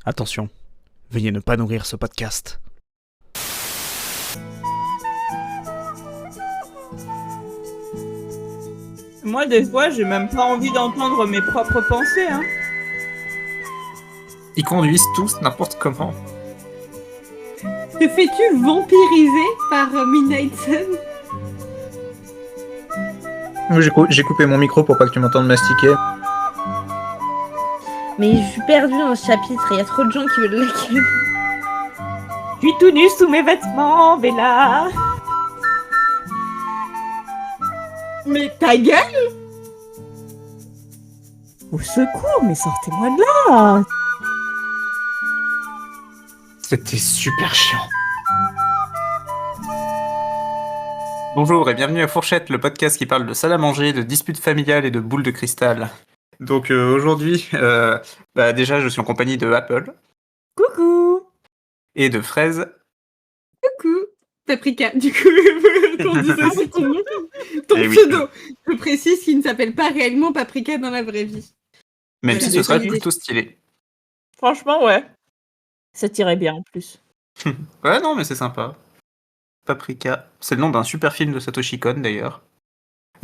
Attention, veuillez ne pas nourrir ce podcast. Moi, des fois, j'ai même pas envie d'entendre mes propres pensées, hein. Ils conduisent tous n'importe comment. Te fais-tu vampiriser par Midnight Sun? J'ai coupé mon micro pour pas que tu m'entendes mastiquer. Mais je suis perdue dans ce chapitre, il y a trop de gens qui veulent la ken. Je suis tout nu sous mes vêtements, Bella. Mais ta gueule! Au secours, mais sortez-moi de là. C'était super chiant. Bonjour et bienvenue à Fourchette, le podcast qui parle de salle à manger, de disputes familiales et de boules de cristal. Donc aujourd'hui, déjà je suis en compagnie de Apple Coucou. et de Fraise. Coucou! Paprika, du coup, qu'on dissocie ton Eh oui. pseudo. Je précise qu'il ne s'appelle pas réellement Paprika dans la vraie vie. Même Voilà, si ce serait désolé. plutôt stylé. Franchement, ouais. Ça tirait bien en plus. Ouais, non, mais c'est sympa. Paprika, c'est le nom d'un super film de Satoshi Kon d'ailleurs.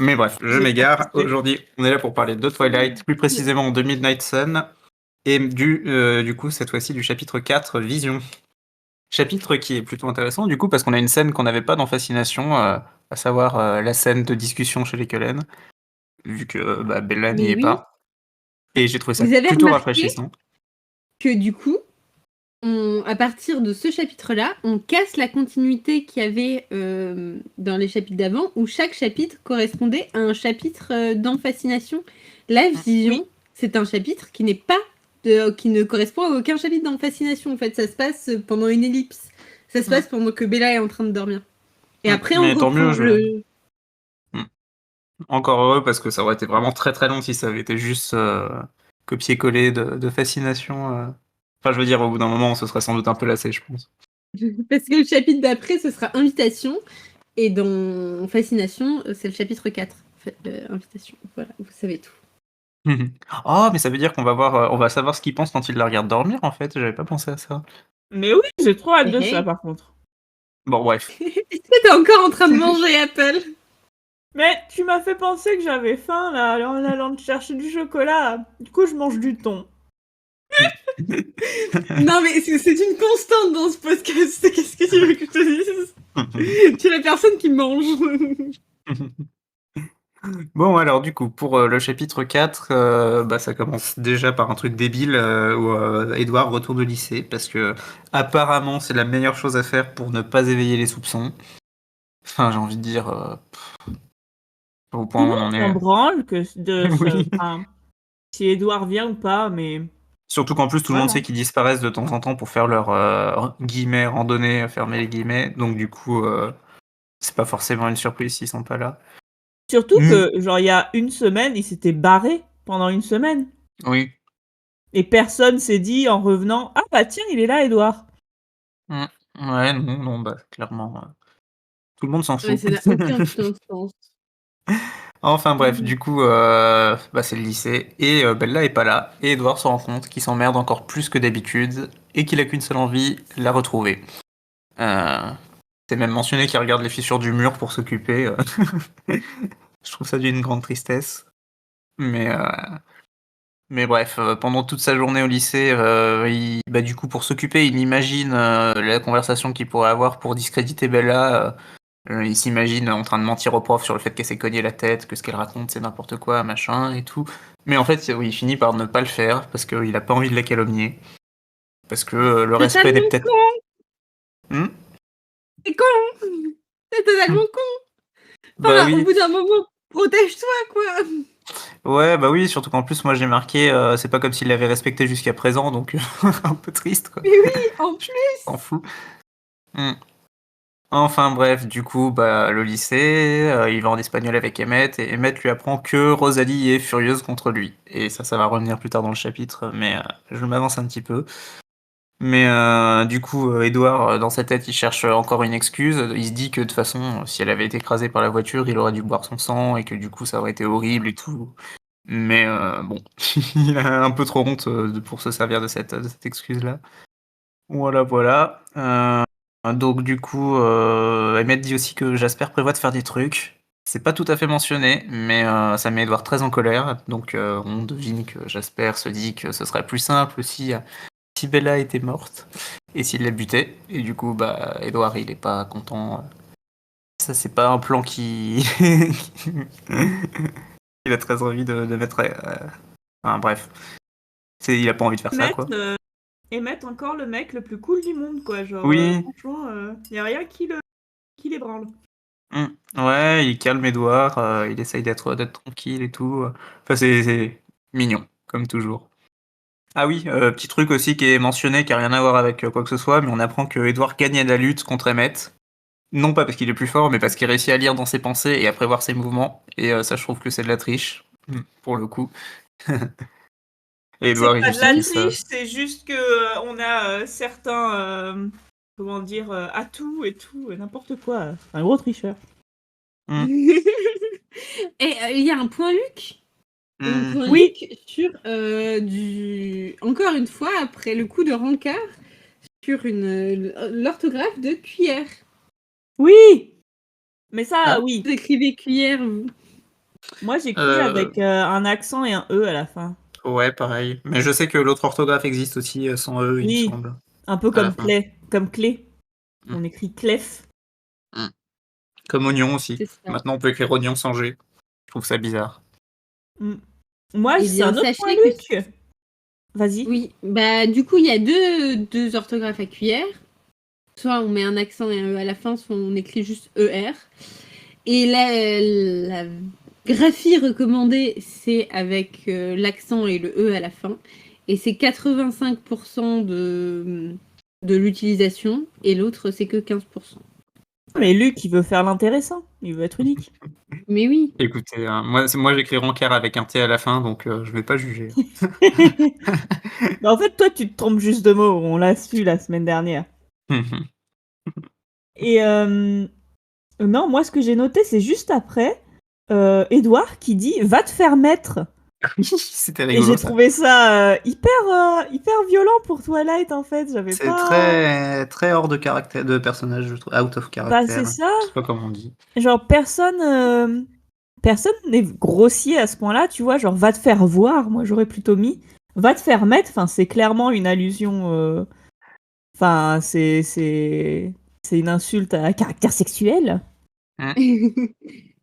Mais bref, je m'égare. Aujourd'hui, on est là pour parler de Twilight, plus précisément de Midnight Sun, et du coup, cette fois-ci, du chapitre 4, Vision. Chapitre qui est plutôt intéressant, du coup, parce qu'on a une scène qu'on n'avait pas dans Fascination, à savoir la scène de discussion chez les Cullen, vu que Bella n'y Mais est oui. pas. Et j'ai trouvé ça Vous avez plutôt remarqué rafraîchissant. que du coup, à partir de ce chapitre-là, on casse la continuité qu'il y avait dans les chapitres d'avant, où chaque chapitre correspondait à un chapitre dans Fascination. La Vision, c'est un chapitre qui n'est pas qui ne correspond à aucun chapitre dans Fascination. En fait, ça se passe pendant une ellipse. Ça se passe pendant que Bella est en train de dormir. Et après, on Mais tant reprend mieux, Encore heureux, parce que ça aurait été vraiment très très long si ça avait été juste copier-coller de Fascination. Enfin, je veux dire, au bout d'un moment, on se serait sans doute un peu lassé, je pense. Parce que le chapitre d'après, ce sera Invitation. Et dans Fascination, c'est le chapitre 4. Invitation. Voilà, vous savez tout. Oh, mais ça veut dire qu'on va voir, on va savoir ce qu'il pense quand il la regarde dormir, en fait. J'avais pas pensé à ça. Mais oui, j'ai trop hâte de Hey. ça par contre. Bon, bref. Est-ce que t'es encore en train de manger, Apple? Mais tu m'as fait penser que j'avais faim là en allant te chercher du chocolat. Du coup, je mange du thon. Non, mais c'est une constante dans ce podcast. Qu'est-ce que tu veux que je te dise? Tu es la personne qui mange. Bon, alors, du coup, pour le chapitre 4, ça commence déjà par un truc débile où Edward retourne au lycée, parce que apparemment, c'est la meilleure chose à faire pour ne pas éveiller les soupçons. Enfin, j'ai envie de dire, au point où on en On est. branle que de Oui. enfin, si Edouard vient ou pas, mais Surtout qu'en plus, tout le monde voilà. sait qu'ils disparaissent de temps en temps pour faire leur guillemets randonnée, fermer les guillemets. Donc, du coup, c'est pas forcément une surprise s'ils sont pas là. Surtout que, genre, il y a une semaine, il s'était barré pendant une semaine. Oui. Et personne s'est dit en revenant: ah bah tiens, il est là, Edouard. Ouais, non, clairement, tout le monde s'en Ouais, fout. ça n'a aucun putain de sens. Enfin bref, du coup, c'est le lycée, et Bella est pas là, et Edward se rend compte qu'il s'emmerde encore plus que d'habitude, et qu'il a qu'une seule envie, la retrouver. C'est même mentionné qu'il regarde les fissures du mur pour s'occuper. Je trouve ça d'une grande tristesse. Mais bref, pendant toute sa journée au lycée, du coup, pour s'occuper, il imagine la conversation qu'il pourrait avoir pour discréditer Bella. Il s'imagine en train de mentir au prof sur le fait qu'elle s'est cogné la tête, que ce qu'elle raconte c'est n'importe quoi, machin et tout. Mais en fait, oui, il finit par ne pas le faire parce qu'il a pas envie de la calomnier. Parce que le respect n'est peut-être. Hmm. C'est con! C'est totalement con! Bah Enfin, au oui. bout d'un moment, protège-toi, quoi! Ouais, bah oui, surtout qu'en plus, moi j'ai marqué, c'est pas comme s'il l'avait respecté jusqu'à présent, donc un peu triste quoi. Mais oui, en plus! S'en fout. Hmm. Enfin bref, du coup, le lycée, il va en espagnol avec Emmett, et Emmett lui apprend que Rosalie est furieuse contre lui. Et ça va revenir plus tard dans le chapitre, mais je m'avance un petit peu. Mais du coup, Edward, dans sa tête, il cherche encore une excuse. Il se dit que de toute façon, si elle avait été écrasée par la voiture, il aurait dû boire son sang, et que du coup, ça aurait été horrible et tout. Mais bon, il a un peu trop honte pour se servir de cette excuse-là. Voilà, voilà. Donc du coup, Emmett dit aussi que Jasper prévoit de faire des trucs. C'est pas tout à fait mentionné, mais ça met Edward très en colère. Donc on devine que Jasper se dit que ce serait plus simple si Bella était morte et s'il la butait. Et du coup, bah, Edward, il est pas content. Ça, c'est pas un plan qui... Il a très envie de mettre... Enfin, bref. Il a pas envie de faire ça, quoi. Et mettre encore le mec le plus cool du monde, quoi. Genre, Oui. franchement, y a rien qui l'ébranle. Ouais, il calme Edouard, il essaye d'être tranquille et tout. Enfin, c'est mignon, comme toujours. Ah oui, petit truc aussi qui est mentionné, qui a rien à voir avec quoi que ce soit, mais on apprend que Edouard gagne la lutte contre Emmett. Non pas parce qu'il est plus fort, mais parce qu'il réussit à lire dans ses pensées et à prévoir ses mouvements. Et ça, je trouve que c'est de la triche, pour le coup. Et C'est Edouard, il pas de la justifie ça. triche, c'est juste que on a certains, comment dire, atouts et tout, n'importe quoi. Un gros tricheur. Et il y a un point Luc. Un point Oui. Luc sur encore une fois, après le coup de rencard, sur l'orthographe de cuillère. Oui. Mais ça, Ah. oui. Vous écrivez cuillère, vous. Moi, j'écris avec un accent et un E à la fin. Ouais, pareil. Mais je sais que l'autre orthographe existe aussi sans E, il me Oui. semble. Un peu À la comme fin. clé. Comme clé. Mm. On écrit clef. Comme oignon aussi. C'est ça. Maintenant, on peut écrire oignon sans G. Je trouve ça bizarre. Moi, Eh c'est bien, un autre point, sachez que... Luc. Vas-y. Oui, bah du coup, il y a deux orthographes à cuillère. Soit on met un accent et un E à la fin, soit on écrit juste ER. Et la graphie recommandée, c'est avec l'accent et le E à la fin. Et c'est 85% de l'utilisation, et l'autre, c'est que 15%. Mais Luc, il veut faire l'intéressant. Il veut être unique. Mais oui. Écoutez, moi j'écris Rancard avec un T à la fin, donc je vais pas juger. Bah, en fait, toi, tu te trompes juste de mots. On l'a su la semaine dernière. Et non, moi, ce que j'ai noté, c'est juste après Edouard qui dit « Va te faire mettre ». C'était Et rigolo, j'ai ça. trouvé ça hyper violent pour Twilight, en fait. J'avais C'est pas... très, très hors de caractère, de personnage, je trouve. Out of character. Bah, c'est ça. Je sais pas comment on dit. Genre, personne n'est grossier à ce point-là, tu vois. Genre, va te faire voir. Moi, j'aurais plutôt mis va te faire mettre. Enfin, c'est clairement une allusion. Enfin, c'est une insulte à caractère sexuel.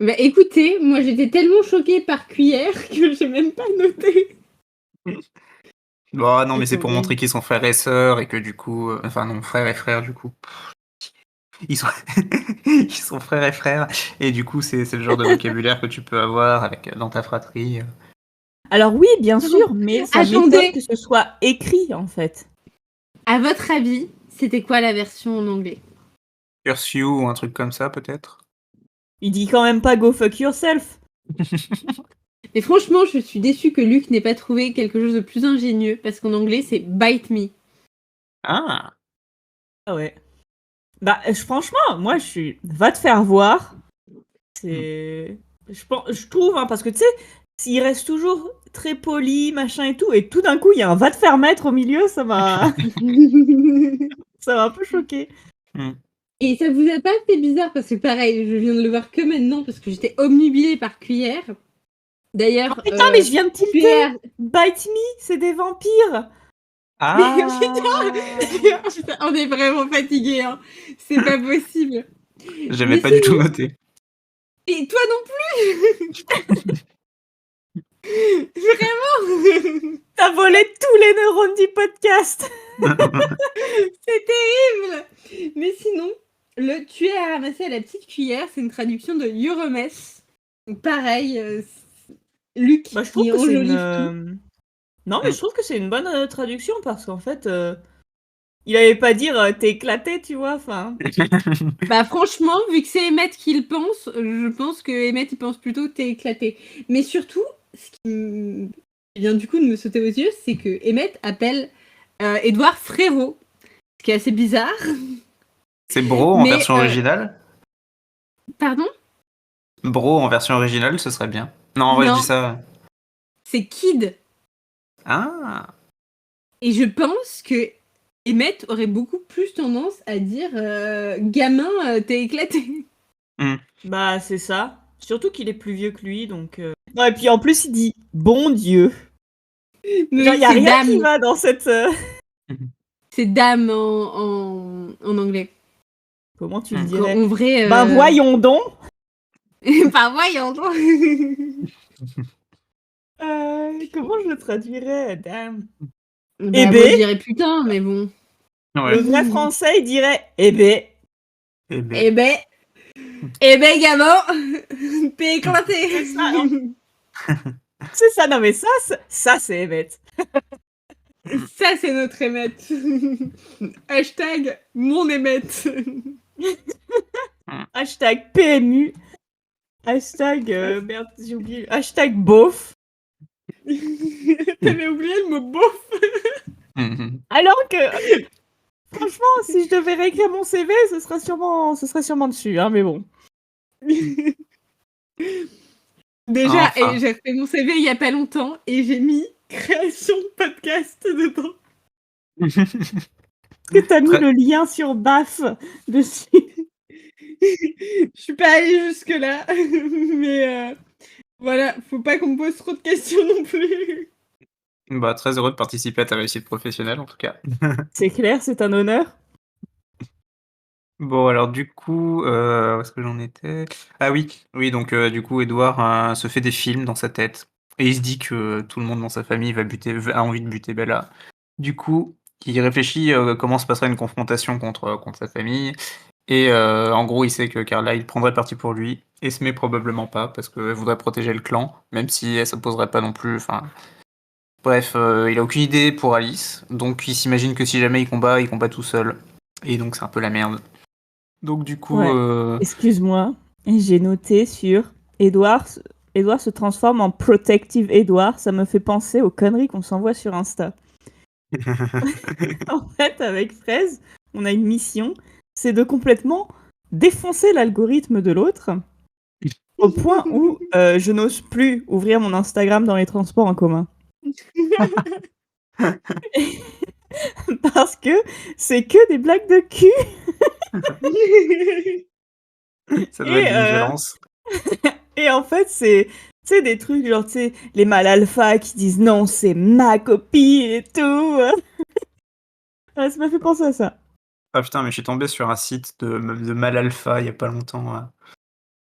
Bah écoutez, moi j'étais tellement choquée par cuillère que j'ai même pas noté. Bon, non, mais c'est pour Attendez. montrer qu'ils sont frères et sœurs et que du coup. Enfin, non, frères et frères, du coup. Ils sont, ils sont frères et frères. Et du coup, c'est le genre de vocabulaire que tu peux avoir dans ta fratrie. Alors oui, bien sûr, mais ça Attendez. m'étonne que ce soit écrit, en fait. À votre avis, c'était quoi la version en anglais? Pursue ou un truc comme ça, peut-être. Il dit quand même pas go fuck yourself. Mais franchement, je suis déçue que Luc n'ait pas trouvé quelque chose de plus ingénieux, parce qu'en anglais, c'est bite me. Ah. Ah ouais. Bah, franchement, moi, je suis... Va te faire voir. C'est... Je trouve, hein, parce que, tu sais, s'il reste toujours très poli, machin et tout, et tout d'un coup, il y a un va te faire mettre au milieu, ça m'a un peu choqué. Et ça vous a pas fait bizarre, parce que pareil, je viens de le voir que maintenant, parce que j'étais omnubilée par cuillère. D'ailleurs... Oh, putain, mais je viens de tilter. cuillère... Bite me, c'est des vampires. Ah. Putain, on est vraiment fatigués, hein. C'est pas possible. J'avais Mais pas du tout noté. Et toi non plus. Vraiment. T'as volé tous les neurones du podcast. C'est terrible. Mais sinon, le tuer à ramasser à la petite cuillère, c'est une traduction de Euromes. Pareil, Luc Bah, je trouve qui que c'est enjolive une... Non, mais je trouve que c'est une bonne traduction, parce qu'en fait... Il allait pas dire t'es éclaté, tu vois, enfin... Bah franchement, vu que c'est Emmett qui le pense, je pense que Emmett il pense plutôt t'es éclaté. Mais surtout, ce qui vient du coup de me sauter aux yeux, c'est que Emmett appelle Edouard frérot, ce qui est assez bizarre. C'est Bro en version originale. Pardon? Bro en version originale, ce serait bien. Non, en vrai, je dis ça. c'est kid. Ah. Et je pense que Emmett aurait beaucoup plus tendance à dire gamin, t'es éclaté. Bah, c'est ça. Surtout qu'il est plus vieux que lui, donc... Non, et puis en plus, il dit « Bon Dieu ». Genre, il y a c'est rien dame. qui va dans cette... C'est dame en anglais. Comment tu le Mm. dirais? En vrai. Bah, voyons donc. Bah, voyons donc. Comment je le traduirais? Damn. Bah, Eh moi, ben. je dirais putain, mais bon. Ouais. Le vrai français, il dirait « Eh ben ». Eh ben. Eh ben, gamin, t'es éclaté. C'est ça, C'est ça, non mais ça c'est Emmett. Ça, c'est notre Emmett. Hashtag mon Emmett. Hashtag PMU. Hashtag... merde, j'ai oublié. Hashtag beauf. T'avais oublié le mot beauf. Alors que... Franchement, si je devais réécrire mon CV, ce serait sûrement dessus, hein, mais bon. Déjà, Enfin. et j'ai fait mon CV il y a pas longtemps et j'ai mis création de podcast dedans. Est-ce que t'as mis Très- le lien sur BAF dessus? Je suis pas allée jusque-là, mais voilà, faut pas qu'on me pose trop de questions non plus. Bah, très heureux de participer à ta réussite professionnelle, en tout cas. C'est clair, c'est un honneur. Bon, alors du coup, où est-ce que j'en étais? Ah oui, donc du coup, Edouard se fait des films dans sa tête. Et il se dit que tout le monde dans sa famille a envie de buter Bella. Du coup, il réfléchit comment se passerait une confrontation contre sa famille. Et en gros, il sait que Carla, il prendrait parti pour lui. Et se met probablement pas, parce qu'elle voudrait protéger le clan, même si elle s'opposerait pas non plus. Enfin, bref, il a aucune idée pour Alice. Donc il s'imagine que si jamais il combat tout seul. Et donc c'est un peu la merde. Donc du coup, Ouais. Excuse-moi, j'ai noté sur Edouard se transforme en Protective Edouard. Ça me fait penser aux conneries qu'on s'envoie sur Insta. En fait, avec Fraise, on a une mission, c'est de complètement défoncer l'algorithme de l'autre, au point où je n'ose plus ouvrir mon Instagram dans les transports en commun. Parce que c'est que des blagues de cul. ça doit être Et, d'une violence. Et en fait, c'est des trucs genre, tu sais, les mâles alpha qui disent non, c'est ma copine et tout. Ouais, ça m'a fait penser à ça. Ah putain, mais je suis tombé sur un site de Mal Alpha il y a pas longtemps.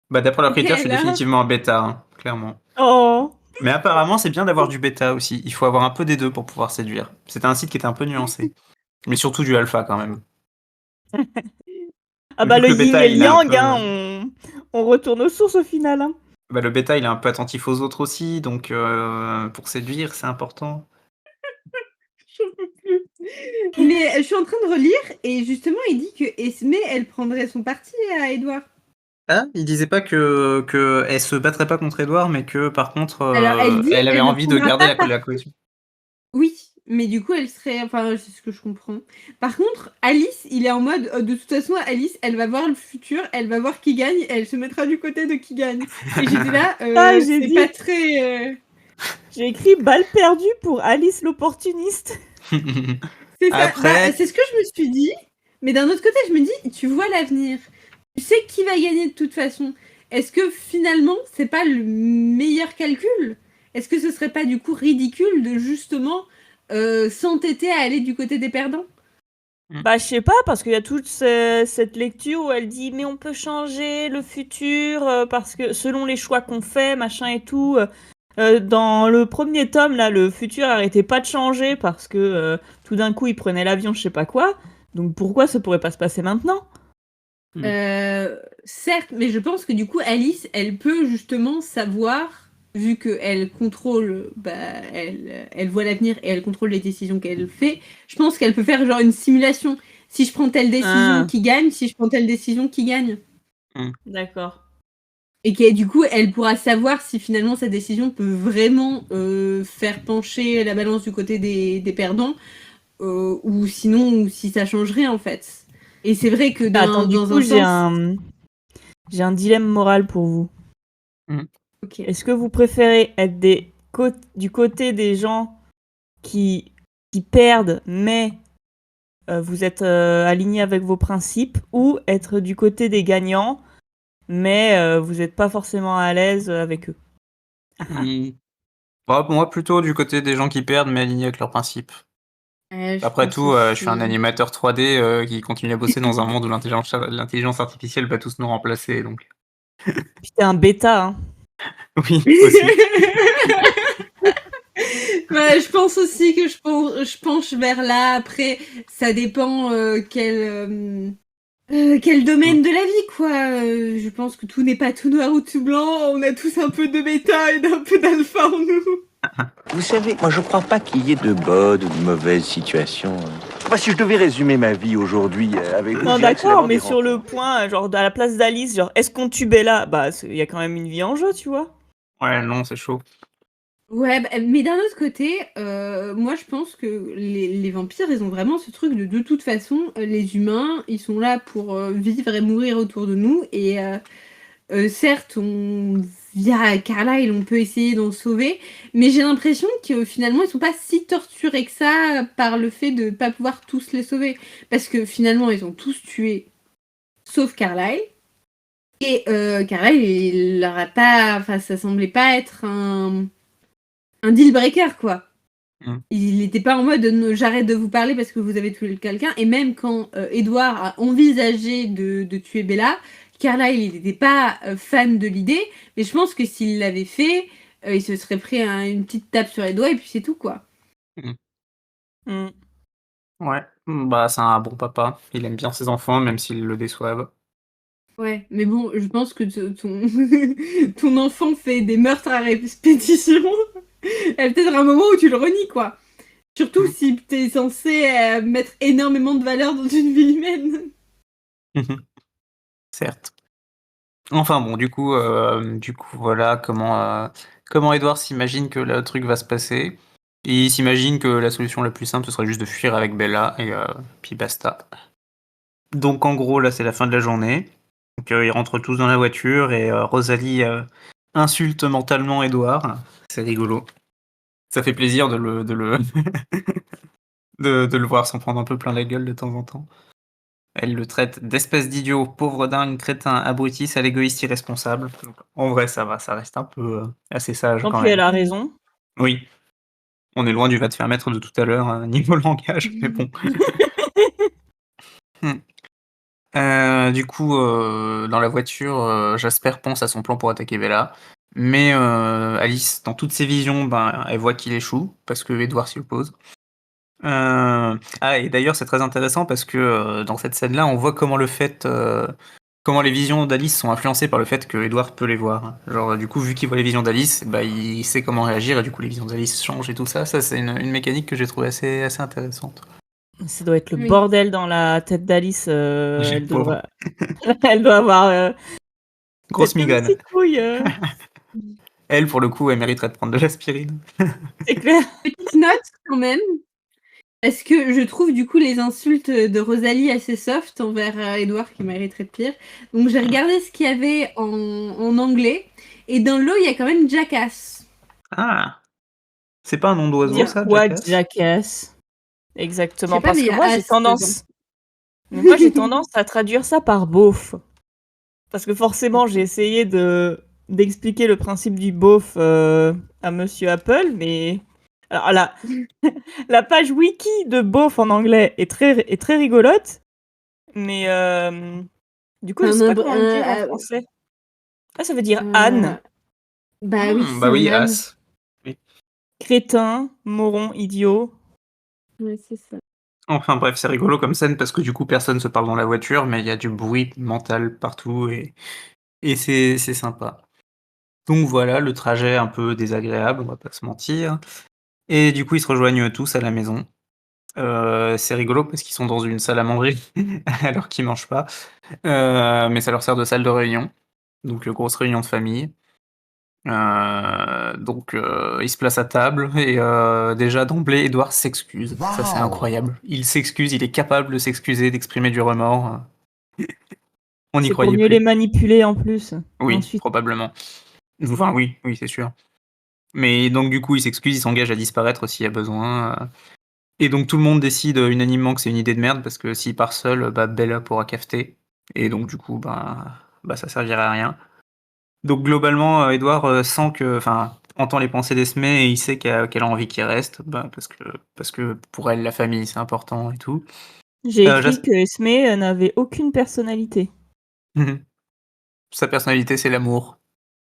Bah d'après leur critère, je suis Alors définitivement un bêta, hein, clairement. Oh. Mais apparemment, c'est bien d'avoir du bêta aussi. Il faut avoir un peu des deux pour pouvoir séduire. C'était un site qui était un peu nuancé. Mais surtout du alpha quand même. Ah Vu bah que le le yin bêta, et le il est un yang, peu- hein, on retourne aux sources au final. Hein. Bah, le bêta, il est un peu attentif aux autres aussi, donc pour séduire, c'est important. Mais je suis en train de relire et justement il dit que Esme elle prendrait son parti à Edouard. Ah, il disait pas que elle se battrait pas contre Edouard, mais que par contre, Alors elle dit elle avait elle ne envie de prendra garder pas la parti. cohésion. Oui, mais du coup elle serait, enfin c'est ce que je comprends. Par contre Alice il est en mode de toute façon Alice elle va voir le futur, elle va voir qui gagne, et elle se mettra du côté de qui gagne. Et j'étais là, j'ai c'est dit. pas très. J'ai écrit balle perdue pour Alice l'opportuniste. C'est ça. Après- Bah, c'est ce que je me suis dit. Mais d'un autre côté, je me dis, tu vois l'avenir. Tu sais qui va gagner de toute façon. Est-ce que finalement, c'est pas le meilleur calcul? Est-ce que ce serait pas du coup ridicule de justement s'entêter à aller du côté des perdants? Bah je sais pas, parce qu'il y a toute cette lecture où elle dit mais on peut changer le futur parce que selon les choix qu'on fait, machin et tout. Dans le premier tome, là, le futur arrêtait pas de changer parce que tout d'un coup, il prenait l'avion, je sais pas quoi. Donc pourquoi ça pourrait pas se passer maintenant? Certes, mais je pense que du coup, Alice, elle peut justement savoir, vu qu'elle contrôle, elle voit l'avenir et elle contrôle les décisions qu'elle fait, je pense qu'elle peut faire genre une simulation. Si je prends telle décision, qui gagne? Si je prends telle décision, qui gagne? D'accord. Et que du coup, elle pourra savoir si finalement sa décision peut vraiment faire pencher la balance du côté des perdants, ou sinon, ou si ça changerait en fait. Et c'est vrai que Attends, du dans coup, un sens... j'ai un dilemme moral pour vous. Ok. Est-ce que vous préférez être des du côté des gens qui perdent, mais vous êtes aligné avec vos principes, ou être du côté des gagnants, mais vous n'êtes pas forcément à l'aise avec eux. Moi, plutôt du côté des gens qui perdent, mais alignés avec leurs principes. Je Après pense tout, je suis un aussi. animateur 3D qui continue à bosser dans un monde où l'intelligence artificielle va tous nous remplacer, donc Puis t'es un bêta, hein. oui, aussi. Ouais, je pense aussi que je penche vers là. Après, ça dépend quel domaine de la vie, quoi. Je pense que tout n'est pas tout noir ou tout blanc. On a tous un peu de bêta et un peu d'alpha en nous. Vous savez, moi je crois pas qu'il y ait de bonnes ou de mauvaises situations. Enfin, si je devais résumer ma vie aujourd'hui avec vous, Non, je dirais que c'est d'accord, d'abord mais des sur le rencontres. point, genre à la place d'Alice, genre est-ce qu'on tue Bella? Bah, il y a quand même une vie en jeu, tu vois. Ouais, non, c'est chaud. Ouais, mais d'un autre côté, moi je pense que les vampires, ils ont vraiment ce truc de toute façon, les humains, ils sont là pour vivre et mourir autour de nous. Et certes, via Carlyle, on peut essayer d'en sauver, mais j'ai l'impression que finalement, ils sont pas si torturés que ça par le fait de pas pouvoir tous les sauver. Parce que finalement, ils ont tous tué, sauf Carlyle. Et Carlyle, il leur a pas. Enfin, ça semblait pas être un deal breaker, quoi. Mm. Il n'était pas en mode j'arrête de vous parler parce que vous avez tué quelqu'un. Et même quand Edward a envisagé de tuer Bella, Carlyle, il n'était pas fan de l'idée. Mais je pense que s'il l'avait fait, il se serait pris une petite tape sur les doigts et puis c'est tout, quoi. Mm. Ouais, bah c'est un bon papa. Il aime bien ses enfants, même s'ils le déçoivent. Ouais, mais bon, je pense que ton enfant fait des meurtres à répétition. Il y a peut-être un moment où tu le renies, quoi. Surtout Mm. si t'es censé mettre énormément de valeur dans une vie humaine. Certes. Enfin bon, du coup, voilà comment Edward s'imagine que le truc va se passer. Il s'imagine que la solution la plus simple, ce serait juste de fuir avec Bella, et puis basta. Donc en gros, là, c'est la fin de la journée. Donc ils rentrent tous dans la voiture, et Rosalie insulte mentalement Edward. C'est rigolo. Ça fait plaisir de le voir s'en prendre un peu plein la gueule de temps en temps. Elle le traite d'espèce d'idiot, pauvre dingue, crétin, abruti, sale égoïste, irresponsable. Donc, en vrai, ça va, ça reste un peu assez sage Tant quand pis, elle même. a raison. Oui, on est loin du va te faire mettre de tout à l'heure niveau langage, mais bon. Du coup, dans la voiture, Jasper pense à son plan pour attaquer Bella. Mais Alice, dans toutes ses visions, ben, elle voit qu'il échoue, parce que Edward s'y oppose. Et d'ailleurs, c'est très intéressant parce que dans cette scène-là, on voit comment les visions d'Alice sont influencées par le fait que Edward peut les voir. Genre, du coup, vu qu'il voit les visions d'Alice, bah, il sait comment réagir et du coup, les visions d'Alice changent et tout ça. Ça, c'est une mécanique que j'ai trouvée assez intéressante. Ça doit être le Oui. bordel dans la tête d'Alice. Elle Pauvre. elle doit avoir Grosse des migraine. citrouilles. Elle, pour le coup, elle mériterait de prendre de l'aspirine. C'est clair. Petite note quand même. Est-ce que je trouve du coup les insultes de Rosalie assez soft envers Edward qui mériterait de pire. Donc j'ai regardé ce qu'il y avait en anglais. Et dans l'eau, il y a quand même Jackass. Ah, c'est pas un nom d'oiseau, Dire ça, quoi, Jackass? Jackass? Je Exactement. sais pas, Parce mais il y que a moi, j'ai As tendance. Mais moi, j'ai tendance à traduire ça par beauf. Parce que forcément, j'ai essayé d'expliquer le principe du beauf à Monsieur Apple, mais alors la page wiki de beauf en anglais est très rigolote, mais du coup, je sais pas comment le dire en français. Ah, ça veut dire âne, Bah oui, c'est Bah un oui, âne. As. crétin, moron, idiot. Ouais, c'est ça. Enfin bref, c'est rigolo comme scène parce que du coup personne se parle dans la voiture, mais il y a du bruit mental partout et c'est sympa. Donc voilà, le trajet un peu désagréable, on va pas se mentir. Et du coup ils se rejoignent tous à la maison. C'est rigolo parce qu'ils sont dans une salle à manger alors qu'ils mangent pas. Mais ça leur sert de salle de réunion. Donc grosse réunion de famille. Ils se placent à table et déjà d'emblée, Edward s'excuse. Ça, c'est incroyable. Il s'excuse, il est capable de s'excuser, d'exprimer du remords. On n'y C'est pour croyait mieux les plus. manipuler en plus. Oui, Ensuite, probablement. Enfin, oui, c'est sûr. Mais donc du coup, il s'excuse, il s'engage à disparaître s'il y a besoin. Et donc tout le monde décide unanimement que c'est une idée de merde parce que s'il part seul, Bella pourra cafeter. Et donc du coup, ça servirait à rien. Donc globalement, Edward sent que, enfin, entend les pensées d'Esme et il sait qu'elle a envie qu'il reste, parce que pour elle, la famille, c'est important et tout. J'ai écrit Jas- que Esme n'avait aucune personnalité. Sa personnalité, c'est l'amour.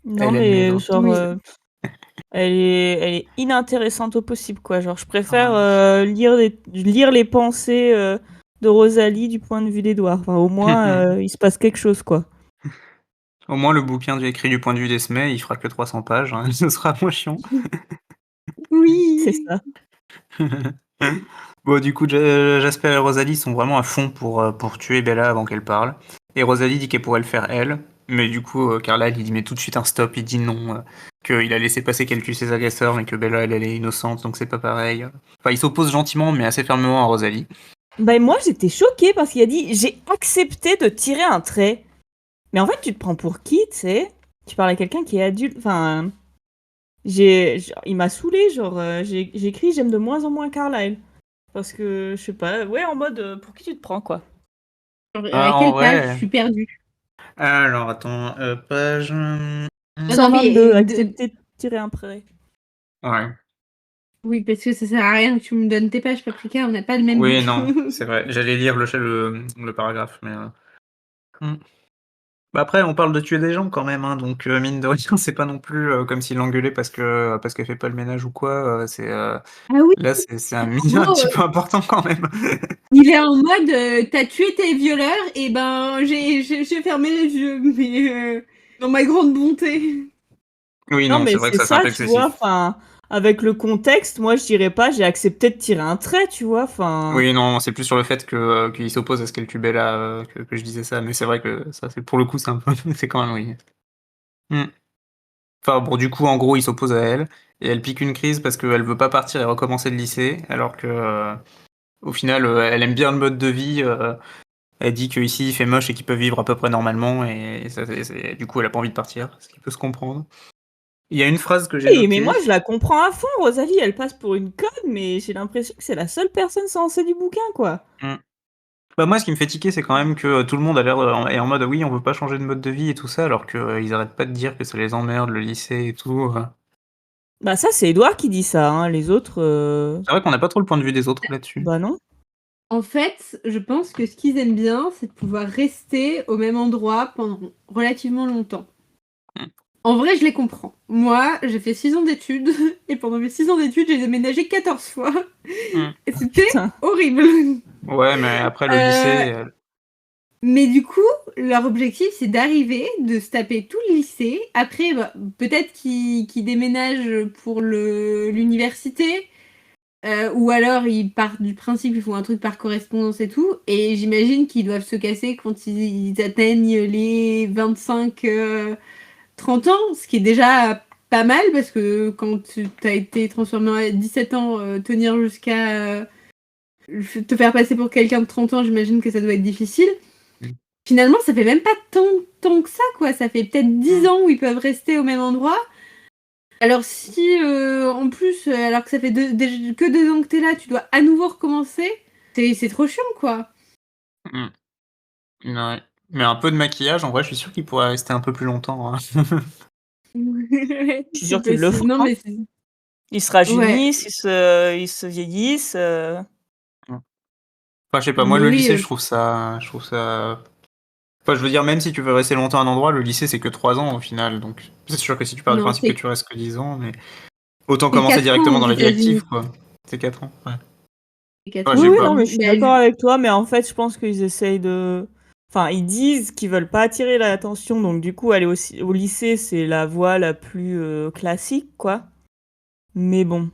Non, Elle aime les mais autres. genre, Oui. elle est inintéressante au possible, quoi. Genre, je préfère Ouais. lire les pensées de Rosalie du point de vue d'Edouard. Enfin, au moins, il se passe quelque chose, quoi. Au moins, le bouquin écrit du point de vue d'Esme, il fera que 300 pages, hein, ce sera moins chiant. C'est Oui. ça. Bon, du coup, Jasper et Rosalie sont vraiment à fond pour tuer Bella avant qu'elle parle. Et Rosalie dit qu'elle pourrait le faire elle. Mais du coup, Carlyle, il dit mais tout de suite un stop. Il dit non, qu'il a laissé passer qu'elle tue ses agresseurs, mais que Bella, elle est innocente, donc c'est pas pareil. Enfin, il s'oppose gentiment, mais assez fermement à Rosalie. Bah, moi, j'étais choquée parce qu'il a dit j'ai accepté de tirer un trait. Mais en fait, tu te prends pour qui, tu sais? Tu parles à quelqu'un qui est adulte. Enfin, il m'a saoulé. Genre, j'ai écrit j'aime de moins en moins Carlyle. Parce que, je sais pas, ouais, en mode pour qui tu te prends, quoi. À En quelle page? Je vrai. suis perdue. Alors, attends, page. Non, mais 122, accepter de tirer un trait. Ouais. oui, parce que ça sert à rien que tu me donnes tes pages, Paprika, on n'a pas le même Oui, bouquin. non, c'est vrai. J'allais lire le paragraphe, mais. Hmm. Bah après, on parle de tuer des gens quand même, hein, donc mine de rien, c'est pas non plus comme s'il l'engueulait parce qu'elle fait pas le ménage ou quoi. Ah oui, Là, c'est un en milieu un gros, petit peu important quand même. il est en mode t'as tué tes violeurs, et ben j'ai fermé les yeux, mais dans ma grande bonté. Oui, Non, non, mais c'est vrai que c'est ça c'est un ça, peu tu vois. excessif. Enfin, avec le contexte, moi, je dirais pas j'ai accepté de tirer un trait, tu vois. Enfin, Oui, non, c'est plus sur le fait que qu'il s'oppose à ce qu'elle tue Bella que je disais ça, mais c'est vrai que ça, c'est pour le coup, c'est un peu, c'est quand même oui. Hmm. Enfin bon, du coup, en gros, il s'oppose à elle et elle pique une crise parce qu'elle veut pas partir et recommencer le lycée, alors que au final, elle aime bien le mode de vie. Elle dit qu'ici il fait moche et qu'ils peuvent vivre à peu près normalement et du coup elle a pas envie de partir, ce qui peut se comprendre. Il y a une phrase que j'ai oui, mais notée. moi, je la comprends à fond. Rosalie, elle passe pour une conne, mais j'ai l'impression que c'est la seule personne sensée du bouquin, quoi. Hmm. Bah moi ce qui me fait tiquer c'est quand même que tout le monde a l'air est en mode oui on veut pas changer de mode de vie et tout ça alors que ils arrêtent pas de dire que ça les emmerde le lycée et tout. Bah, ça, c'est Edouard qui dit ça, hein. Les autres, C'est vrai qu'on n'a pas trop le point de vue des autres là-dessus. bah non. En fait, je pense que ce qu'ils aiment bien, c'est de pouvoir rester au même endroit pendant relativement longtemps. Hmm. En vrai, je les comprends. Moi, j'ai fait 6 ans d'études, et pendant mes 6 ans d'études, j'ai déménagé 14 fois. Hmm. Et c'était Putain. horrible. Ouais mais après le Euh, lycée. Mais du coup, leur objectif, c'est d'arriver, de se taper tout le lycée. Après, bah, peut-être qu'ils déménagent pour l'université, ou alors ils partent du principe qu'ils font un truc par correspondance et tout. Et j'imagine qu'ils doivent se casser quand ils atteignent les 25, 30 ans, ce qui est déjà pas mal, parce que quand tu as été transformé à 17 ans, tenir jusqu'à te faire passer pour quelqu'un de 30 ans, j'imagine que ça doit être difficile. Hmm. Finalement, ça fait même pas tant que ça, quoi. Ça fait peut-être 10 ans où ils peuvent rester au même endroit. Alors si, en plus, alors que ça fait que 2 ans que t'es là, tu dois à nouveau recommencer, c'est trop chiant, quoi. Hmm. Ouais. Mais un peu de maquillage en vrai je suis sûr qu'il pourrait rester un peu plus longtemps, hein. Je suis C'est sûre qu'ils le possible. font, Non, hein. mais Ils se ouais. rajeunissent, ils se vieillissent. Enfin je sais pas moi Mais le oui, lycée je trouve ça. Enfin, je veux dire, même si tu veux rester longtemps à un endroit, le lycée c'est que 3 ans au final. Donc, c'est sûr que si tu pars du non, principe que tu restes que 10 ans, mais autant c'est commencer 4 ans directement aux dans la vie active, États-Unis. quoi. C'est 4 ans, ouais. C'est 4 Ouais, ans je Oui, sais oui, pas. non, mais je suis Bah, d'accord avec toi, mais en fait, je pense qu'ils essayent de. Enfin, ils disent qu'ils veulent pas attirer l'attention, donc du coup, aller au lycée, c'est la voie la plus classique, quoi. Mais bon, de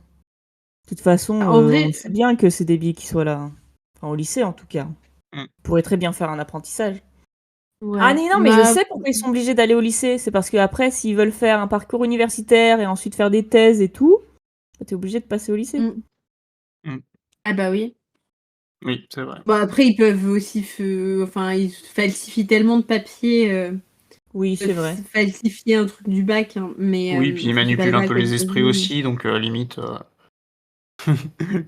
toute façon, en on vrai, sait bien que c'est des billes qui soient là, hein. Enfin, au lycée, en tout cas. Mm. Ils pourraient très bien faire un apprentissage. Ah ouais. mais non, mais je sais pourquoi ils sont obligés d'aller au lycée. C'est parce qu'après, s'ils veulent faire un parcours universitaire et ensuite faire des thèses et tout, bah, t'es obligé de passer au lycée. Mm. Mm. Ah bah oui. Oui, c'est vrai. Bon, après, ils peuvent aussi, enfin, ils falsifient tellement de papiers. Oui, c'est vrai. Falsifier un truc du bac, hein, mais Oui, puis il c'est pas manipule le un bac peu aux les esprits États-Unis. aussi, donc limite,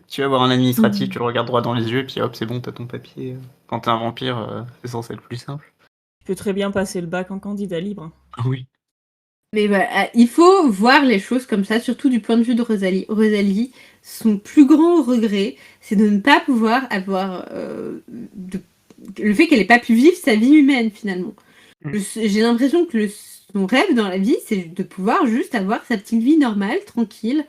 tu vas voir un administratif, tu le regardes droit dans les yeux, et puis hop, c'est bon, t'as ton papier. Quand t'es un vampire, c'est censé être plus simple. Tu peux très bien passer le bac en candidat libre. Oui. Mais voilà, il faut voir les choses comme ça, surtout du point de vue de Rosalie. Rosalie, son plus grand regret, c'est de ne pas pouvoir avoir le fait qu'elle n'ait pas pu vivre sa vie humaine finalement. J'ai l'impression que son rêve dans la vie, c'est de pouvoir juste avoir sa petite vie normale, tranquille,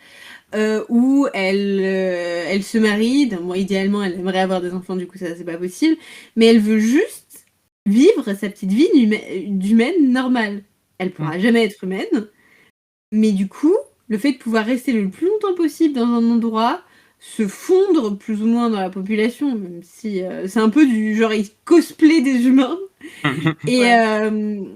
où elle se marie. Bon, idéalement, elle aimerait avoir des enfants, du coup ça c'est pas possible, mais elle veut juste vivre sa petite vie d'humaine normale. Elle pourra jamais être humaine, mais du coup, le fait de pouvoir rester le plus longtemps possible dans un endroit, se fondre plus ou moins dans la population, même si c'est un peu du genre ils cosplay des humains. Et